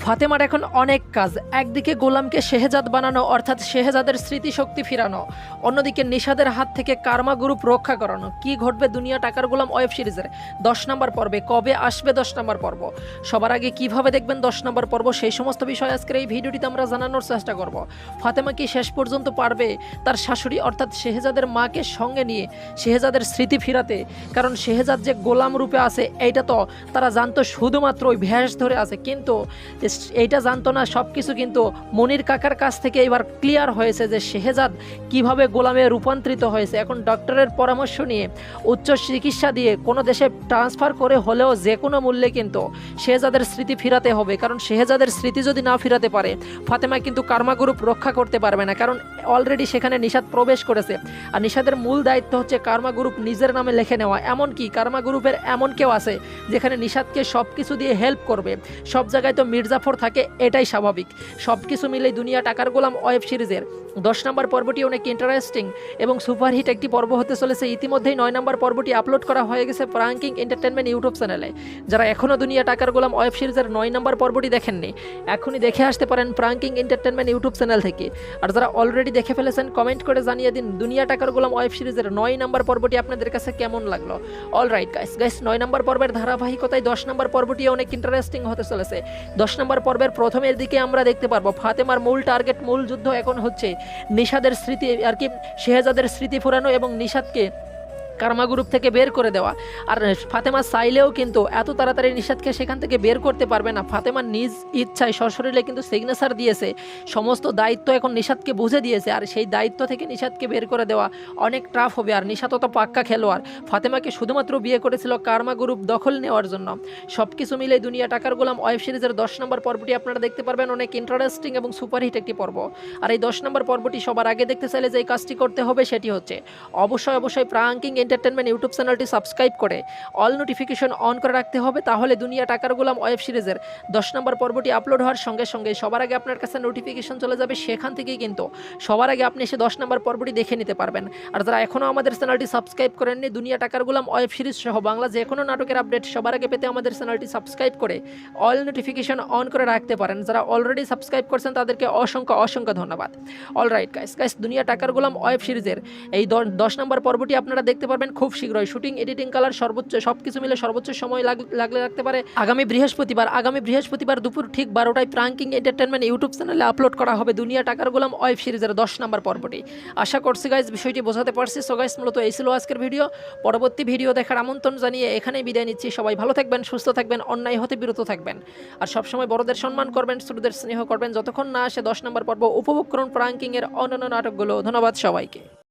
ফাতেমার এখন অনেক কাজ। একদিকে গোলামকে শেহজাদ বানানো অর্থাৎ শেহজাদের স্মৃতিশক্তি ফিরানো, অন্যদিকে নিশাদের হাত থেকে কার্মা গ্রুপ রক্ষা করানো। কি ঘটবে দুনিয়া টাকার গোলাম ওয়েব সিরিজের 10 নম্বর পর্বে? কবে আসবে 10 নম্বর পর্ব? সবার আগে কিভাবে দেখবেন 10 নম্বর পর্ব, সেই সমস্ত বিষয় আজকের এই ভিডিওটিতে আমরা জানানোর চেষ্টা করব। ফাতেমা কি শেষ পর্যন্ত পারবে তার শাশুড়ি অর্থাৎ শেহজাদের মাকে সঙ্গে নিয়ে শেহজাদের স্মৃতি ফিরাতে? কারণ শেহজাদ যে গোলাম রূপে আছে এইটা তো তারা জানতো শুধুমাত্র ওই ভ্যাস ধরে আছে, কিন্তু এইটা জানতো না সব কিছু কিন্তু মনির কাকার কাছ থেকে এবার ক্লিয়ার হয়েছে যে শেহজাদ কিভাবে গোলামে রূপান্তরিত হয়েছে। এখন ডক্টরের পরামর্শ নিয়ে উচ্চ চিকিৎসা দিয়ে কোনো দেশে ট্রান্সফার করে হলেও যে কোনো মূল্যে কিন্তু শেহজাদের স্মৃতি ফিরাতে হবে। কারণ শেহজাদের স্মৃতি যদি না ফিরাতে পারে ফাতেমা কিন্তু কার্মা গ্রুপ রক্ষা করতে পারবে না, কারণ অলরেডি সেখানে নিশাদ প্রবেশ করেছে। আর নিশাদের মূল দায়িত্ব হচ্ছে কার্মা গ্রুপ নিজের নামে লিখে নেওয়া। এমনকি কার্মা গ্রুপের এমন কেউ আছে যেখানে নিশাদকে সব কিছু দিয়ে হেল্প করবে। সব জায়গায় তো মির্জাফর থাকে, এটাই স্বাভাবিক। সব কিছু মিলেই দুনিয়া টাকার গোলাম ওয়েব সিরিজের 10 নম্বর পর্বটি অনেক ইন্টারেস্টিং এবং সুপারহিট একটি পর্ব হতে চলেছে। ইতিমধ্যেই 9 নম্বর পর্বটি আপলোড করা হয়ে গেছে প্রাঙ্কিং এন্টারটেনমেন্ট ইউটিউব চ্যানেলে। যারা এখনও দুনিয়া টাকার গোলাম ওয়েব সিরিজের 9 নম্বর পর্বটি দেখেননি, এখনই দেখে আসতে পারেন প্রাঙ্কিং এন্টারটেনমেন্ট ইউটিউব চ্যানেল থেকে। আর যারা অলরেডি দেখে ফেলেছেন কমেন্ট করে জানিয়ে দিন দুনিয়া টাকার গোলাম ওয়েব সিরিজের 9 নম্বর পর্বটি আপনাদের কাছে কেমন লাগলো। অলরাইট গাইস 9 নম্বর পর্বের ধারাবাহিকতায় 10 নম্বর পর্বটি অনেক ইন্টারেস্টিং হতে চলেছে। 10 নম্বর পর্বের প্রথমের দিকে আমরা দেখতে পারবো ফাতেমার মূল টার্গেট, মূল যুদ্ধ এখন হচ্ছে নিশাদের স্মৃতি আর কি শেহজাদের স্মৃতি ফুরানো এবং নিশাদকে কার্মা গ্রুপ থেকে বের করে দেওয়া। আর ফাতেমা চাইলেও কিন্তু এত তাড়াতাড়ি নিশাদকে সেখান থেকে বের করতে পারবে না। ফাতেমা নিজ ইচ্ছায় সশরীরে কিন্তু সিগনেচার দিয়েছে, সমস্ত দায়িত্ব এখন নিশাদকে বুঝে দিয়েছে। আর সেই দায়িত্ব থেকে নিশাদকে বের করে দেওয়া অনেক টাফ হবে। আর নিশাদ তো পাক্কা খেলোয়াড়, ফাতেমাকে শুধুমাত্র বিয়ে করেছিল কার্মা গ্রুপ দখল নেওয়ার জন্য। সব কিছু মিলে দুনিয়া টাকার গোলাম ওয়েব সিরিজের 10 নম্বর পর্বটি আপনারা দেখতে পারবেন অনেক ইন্টারেস্টিং এবং সুপারহিট একটি পর্ব। আর এই 10 নম্বর পর্বটি সবার আগে দেখতে চাইলে যে কাজটি করতে হবে সেটি হচ্ছে অবশ্যই প্রাঙ্কিং এন্টারটেনমেন্ট ইউটিউব চ্যানেলটি সাবস্ক্রাইব করে অল নোটিফিকেশন অন করে রাখতে হবে। তাহলে দুনিয়া টাকার গোলাম ওয়েব সিরিজের 10 নম্বর পর্বটি আপলোড হওয়ার সঙ্গে সঙ্গে সবার আগে আপনার কাছে নোটিফিকেশন চলে যাবে। সেখান থেকেই কিন্তু সবার আগে আপনি এসে 10 নম্বর পর্বটি দেখে নিতে পারবেন। আর যারা এখনও আমাদের চ্যানেলটি সাবস্ক্রাইব করেননি, দুনিয়া টাকার গোলাম ওয়েব সিরিজ সহ বাংলা যে কোনো নাটকের আপডেট সবার আগে পেতে আমাদের চ্যানেলটি সাবস্ক্রাইব করে অল নোটিফিকেশন অন করে রাখতে পারেন। যারা অলরেডি সাবস্ক্রাইব করছেন তাদেরকে অসংখ্য ধন্যবাদ। অলরাইট গাইস দুনিয়া টাকার গোলাম ওয়েব সিরিজের এই 10 নম্বর পর্বটি আপনারা দেখতে পারবেন খুব শীঘ্রই। শুটিং, এডিটিং, কালার সর্বোচ্চ সবকিছু মিলে সর্বোচ্চ সময় লাগতে পারে আগামী বৃহস্পতিবার দুপুর ঠিক 12টায় প্রাঙ্কিং এন্টারটেনমেন্ট ইউটিউব চ্যানেলে আপলোড করা হবে দুনিয়া টাকার গোলাম ওয়েব সিরিজের 10 নম্বর পর্বটি। আশা করছি গাইস বিষয়টি বোঝাতে পারছি। সো গাইস মূলত এই ছিল আজকের ভিডিও। পরবর্তী ভিডিও দেখার আমন্ত্রণ জানিয়ে এখানেই বিদায় নিচ্ছি। সবাই ভালো থাকবেন, সুস্থ থাকবেন, অন্যায় হতে বিরত থাকবেন। আর সবসময় বড়দের সম্মান করবেন, ছোটদের স্নেহ করবেন। যতক্ষণ না আসে 10 নম্বর পর্ব উপভোগ করুন প্রাঙ্কিং এর অন্যান্য নাটকগুলো। ধন্যবাদ সবাইকে।